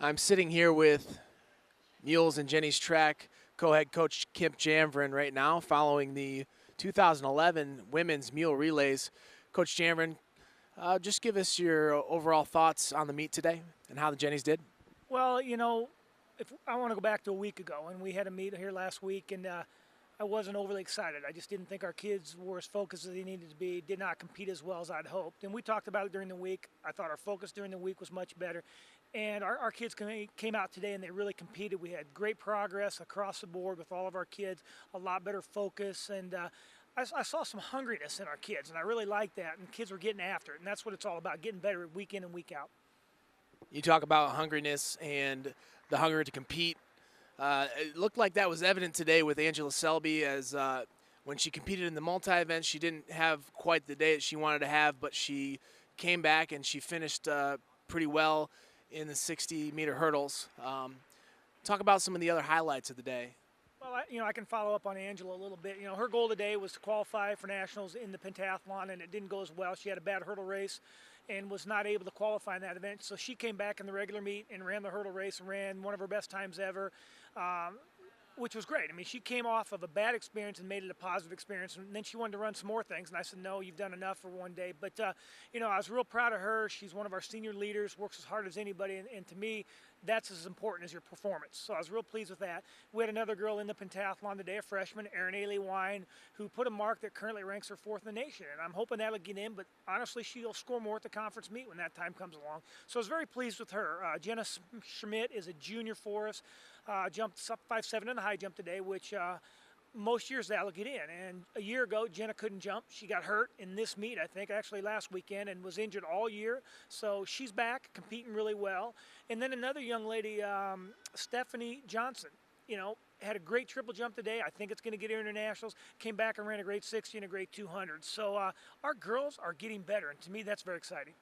I'm sitting here with Mules and Jenny's track co-head coach Kip Janvrin right now following the 2011 women's Mule relays. Coach Janvrin, just give us your overall thoughts on the meet today and how the Jennies did. Well, if I want to go back to a week ago, and we had a meet here last week, and I wasn't overly excited. I just didn't think our kids were as focused as they needed to be, did not compete as well as I'd hoped. And we talked about it during the week. I thought our focus during the week was much better. And our kids came out today and they really competed. We had great progress across the board with all of our kids, a lot better focus, and I saw some hungriness in our kids, and I really liked that. And kids were getting after it, and that's what it's all about, getting better week in and week out. You talk about hungriness and the hunger to compete. It looked like that was evident today with Angela Selby, as when she competed in the multi-event, she didn't have quite the day that she wanted to have, but she came back and she finished pretty well in the 60-meter hurdles. Talk about some of the other highlights of the day. Well, I can follow up on Angela a little bit. Her goal today was to qualify for nationals in the pentathlon, and it didn't go as well. She had a bad hurdle race and was not able to qualify in that event. So she came back in the regular meet and ran the hurdle race and ran one of her best times ever, which was great. I mean, she came off of a bad experience and made it a positive experience, and then she wanted to run some more things, and I said, no, you've done enough for one day. But, I was real proud of her. She's one of our senior leaders, works as hard as anybody, and to me, that's as important as your performance. So I was real pleased with that. We had another girl in the pentathlon today, a freshman, Erin Alewine, who put a mark that currently ranks her 4th in the nation, and I'm hoping that'll get in, but honestly, she'll score more at the conference meet when that time comes along. So I was very pleased with her. Jenna Schmidt is a junior for us, jumped 5'7" in the high jump today, which most years that'll get in. And a year ago, Jenna couldn't jump. She got hurt in this meet, I think, actually last weekend, and was injured all year. So she's back, competing really well. And then another young lady, Stephany Johnson, had a great triple jump today. I think it's going to get her internationals. Came back and ran a great 60 and a great 200. So our girls are getting better, and to me, that's very exciting.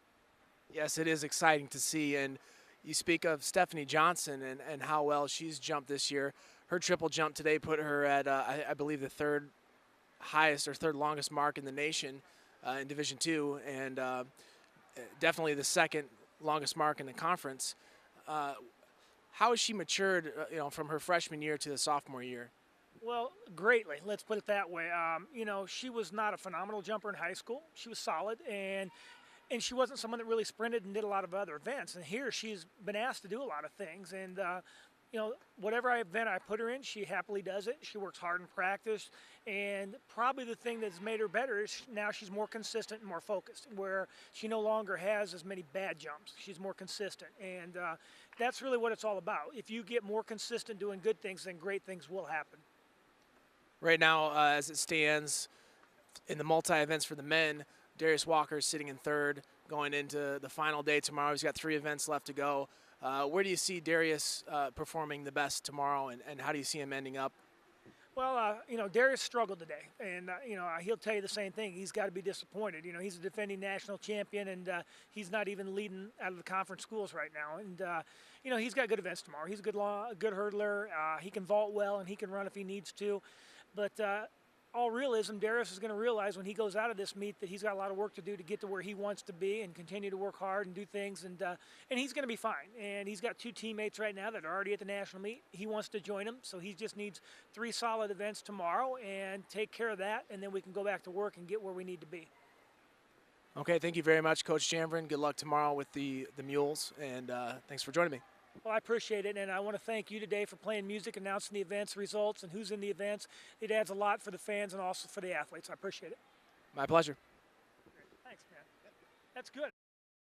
Yes, it is exciting to see. And you speak of Stephany Johnson and how well she's jumped this year. Her triple jump today put her at, I believe, the third highest or third longest mark in the nation in Division II, and definitely the second longest mark in the conference. How has she matured, from her freshman year to the sophomore year? Well, greatly. Let's put it that way. She was not a phenomenal jumper in high school. She was solid, and she wasn't someone that really sprinted and did a lot of other events. And here she's been asked to do a lot of things, and whatever event I put her in, she happily does it. She works hard in practice, and probably the thing that's made her better is now she's more consistent and more focused, where she no longer has as many bad jumps. She's more consistent, and that's really what it's all about. If you get more consistent doing good things, then great things will happen. Right now, as it stands in the multi-events for the men, Darius Walker is sitting in third going into the final day tomorrow. He's got 3 events left to go. Where do you see Darius performing the best tomorrow, and how do you see him ending up? Well, Darius struggled today, and, he'll tell you the same thing. He's got to be disappointed. He's a defending national champion, and he's not even leading out of the conference schools right now. And, he's got good events tomorrow. He's a good hurdler. He can vault well, and he can run if he needs to. But all realism, Darius is going to realize when he goes out of this meet that he's got a lot of work to do to get to where he wants to be and continue to work hard and do things, and he's going to be fine. And he's got 2 teammates right now that are already at the national meet. He wants to join them, so he just needs 3 solid events tomorrow and take care of that, and then we can go back to work and get where we need to be. Okay, thank you very much, Coach Janvrin. Good luck tomorrow with the Mules, and thanks for joining me. Well, I appreciate it, and I want to thank you today for playing music, announcing the events, results, and who's in the events. It adds a lot for the fans and also for the athletes. I appreciate it. My pleasure. Thanks, man. That's good.